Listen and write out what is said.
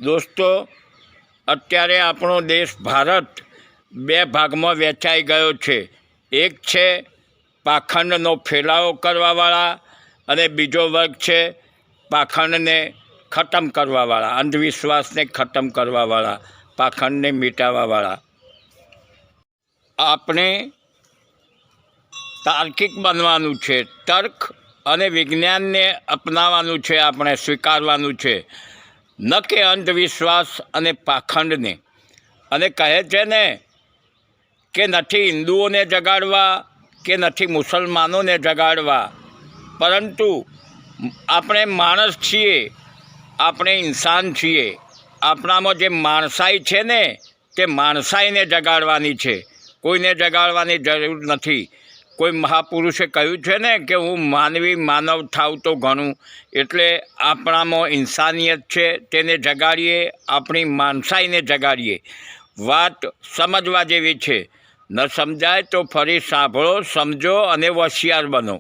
દોસ્તો, અત્યારે આપણો દેશ ભારત બે ભાગમાં વહેંચાઈ ગયો છે. એક છે પાખંડનો ફેલાવો કરવાવાળા અને બીજો વર્ગ છે પાખંડને ખતમ કરવાવાળા, અંધવિશ્વાસને ખતમ કરવાવાળા, પાખંડને મિટાવવાવાળા. આપણે તાર્કિક બનવાનું છે. તર્ક અને વિજ્ઞાનને અપનાવવાનું છે, આપણે સ્વીકારવાનું છે, ન કે અંધવિશ્વાસ અને પાખંડને. અને કહે છે ને કે નથી હિન્દુઓને જગાડવા કે નથી મુસલમાનોને જગાડવા, પરંતુ આપણે માણસ છીએ, આપણે ઇન્સાન છીએ. આપણામાં જે માણસાઈ છે ને તે માણસાઈને જગાડવાની છે, કોઈને જગાડવાની જરૂર નથી. કોઈ મહાપુરુષે કહ્યું છે ને કે હું માનવ થાવ તો ઘણું. એટલે આપણામાં ઇન્સાનિયત છે, તેને જગાડીએ, આપણી માણસાઈને જગાડીએ. વાત સમજવા જેવી છે. ન સમજાય તો ફરી સાંભળો, સમજો અને હોશિયાર બનો.